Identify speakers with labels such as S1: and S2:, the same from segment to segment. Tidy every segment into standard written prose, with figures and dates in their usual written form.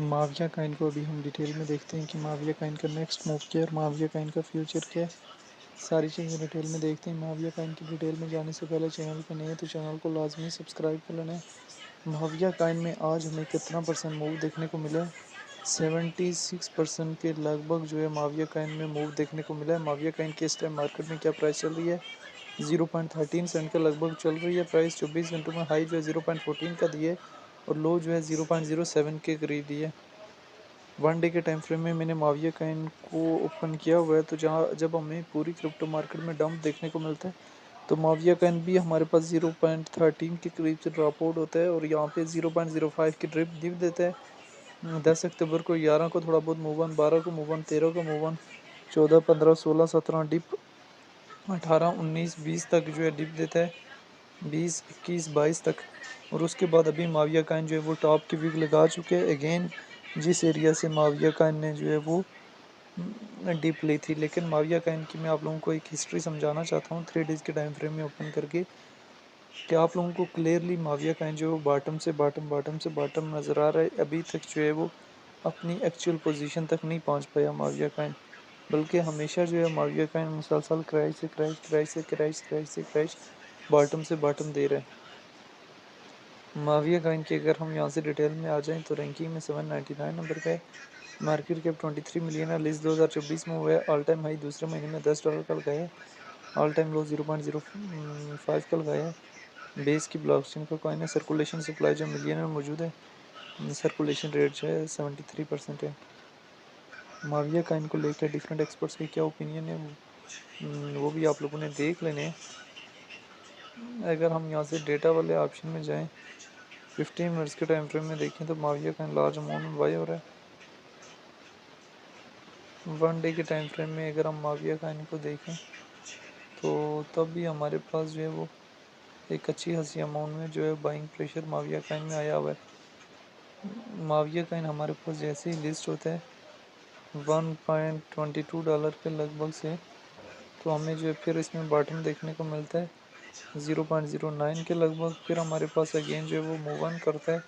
S1: Muawiya Kine को अभी हम डिटेल में देखते हैं कि माविया काइन का नेक्स्ट मूव क्या है और माविया काइन का फ्यूचर क्या है। सारी चीज़ें डिटेल में देखते हैं। माविया काइन की डिटेल में जाने से पहले चैनल पे नए हैं तो चैनल को लाजमी सब्सक्राइब कर लेना है। माविया काइन में आज हमें कितना परसेंट मूव देखने को मिला है? 76% के लगभग जो है माविया काइन में मूव देखने को मिला है। माविया काइन के इस टाइम मार्केट में क्या प्राइस चल रही है? 0.13 सेंट के लगभग चल रही है प्राइस। 24 घंटों में हाई जो है 0.14 का दिए और लो जो है 0.07 के करीब दिए। वन डे के टाइम फ्रेम में मैंने माविया काइन को ओपन किया हुआ है, तो जहाँ जब हमें पूरी क्रिप्टो मार्केट में डंप देखने को मिलता है तो माविया काइन भी हमारे पास 0.13 के करीब से ड्रॉप आउट होता है और यहाँ पे 0.05 की ड्रिप दिप देता है। 10 अक्टूबर को 11 को थोड़ा बहुत मूव ऑन, 12 को मूव ऑन, 13 को मूव ऑन, 14, 15, 16, 17 डिप, 18, 19, 20 तक जो है डिप देता है, 20, 21, 22 तक। और उसके बाद अभी माविया काइन जो है वो टॉप की विग लगा चुके हैं अगेन, जिस एरिया से माविया काइन ने जो है वो डिप ली थी। लेकिन माविया काइन की मैं आप लोगों को एक हिस्ट्री समझाना चाहता हूँ 3 डेज़ के टाइम फ्रेम में ओपन करके, कि आप लोगों को क्लियरली माविया काइन जो है वो बॉटम नज़र आ रहा है। अभी तक जो है वो अपनी एक्चुअल पोजीशन तक नहीं पहुंच पाया माविया काइन, बल्कि हमेशा जो है माविया काइन मुसलसल क्रैश बॉटम दे रहा है। माविया काइन की अगर हम यहाँ से डिटेल में आ जाएं तो रैंकिंग में 799 नंबर पे है। मार्केट कैप 23 मिलियन है। लिस्ट 2024 में हुआ है। ऑल टाइम हाई दूसरे महीने में $10 का लगाया है। ऑल टाइम लो 0.05 का लगाया है। बेस की ब्लॉकचेन का कॉइन है। सर्कुलेशन सप्लाई जो मिलियन में मौजूद है। सर्कुलेशन रेट जो है 73% है। माविया काइन को लेकर डिफरेंट एक्सपर्ट्स के क्या ओपिनियन है वो भी आप लोगों ने देख लेने हैं। अगर हम यहाँ से डेटा वाले ऑप्शन में जाएं, 15 मिनट्स के टाइम फ्रेम में देखें तो माविया काइन लार्ज अमाउंट में बाय हो रहा है। वन डे के टाइम फ्रेम में अगर हम माविया काइन को देखें तो तब भी हमारे पास जो है वो एक अच्छी खासी अमाउंट में जो है बाइंग प्रेशर माविया काइन में आया हुआ है। माविया काइन हमारे पास जैसे ही लिस्ट होता है $1.22 के लगभग से, तो हमें जो है फिर इसमें बॉटम देखने को मिलता है 0.09 के लगभग। फिर हमारे पास अगेन जो है वो मूव ऑन करता है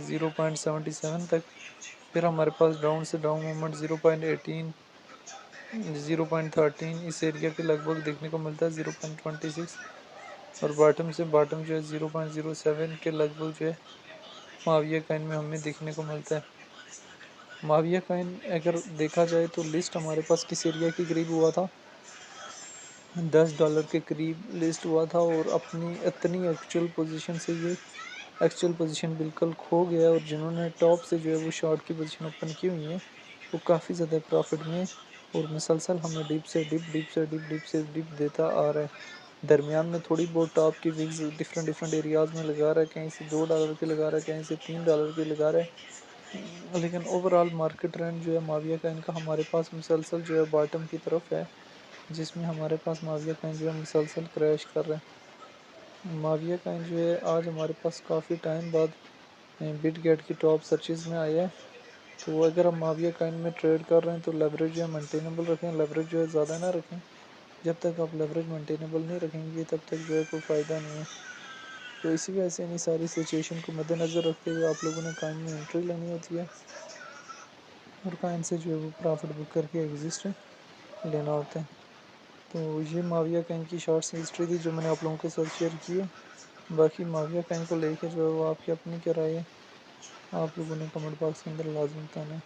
S1: 0.77 तक। फिर हमारे पास डाउन से डाउन मूवमेंट 0.18, 0.13 इस एरिया के लगभग देखने को मिलता है, 0.26। और बॉटम से बॉटम जो है 0.07 के लगभग जो है माविया काइन में हमें देखने को मिलता है। माविया काइन अगर देखा जाए तो लिस्ट हमारे पास किस एरिया के करीब हुआ था? $10 के करीब लिस्ट हुआ था और अपनी इतनी एक्चुअल पोजीशन बिल्कुल खो गया। और जिन्होंने टॉप से जो है वो शॉर्ट की पोजीशन ओपन की हुई है वो काफ़ी ज़्यादा प्रॉफिट में, और मुसलसल हमें डिप देता आ रहा है। दरमियान में थोड़ी बहुत टॉप की विग्स डिफरेंट डिफरेंट एरियाज़ में लगा रहा है, कहीं से $2 की लगा रहा है, कहीं से $3 की लगा रहा है। लेकिन ओवरऑल मार्केट ट्रेंड जो है माविया का इनका हमारे पास मुसलसल जो है बॉटम की तरफ है, जिसमें हमारे पास माविया काइन जो है मुसलसल क्रैश कर रहा है। माविया काइन जो है आज हमारे पास काफ़ी टाइम बाद बिटगेट की टॉप सर्चेज में आया है। तो अगर हम माविया काइन में ट्रेड कर रहे हैं तो लेवरेज जो है मेंटेनेबल रखें। लेवरेज जो है ज़्यादा ना रखें। जब तक आप लेवरेज मेंटेनेबल नहीं रखेंगे तब तक जो है कोई फ़ायदा नहीं है। तो इसी वजह से इन्हीं सारी सिचुएशन को मद्देनज़र रखते हुए आप लोगों ने काइन में एंट्री लेनी होती है और काइन से जो है वो प्रॉफिट बुक करके एग्जिस्ट लेना होता है। तो ये माविया काइन की शॉर्ट्स हिस्ट्री थी जो मैंने आप लोगों के साथ शेयर की है। बाकी माविया काइन को लेकर जो है वो आपकी अपनी क्या राय है, आप लोगों ने कमेंट बॉक्स के अंदर लाजमी बताना है।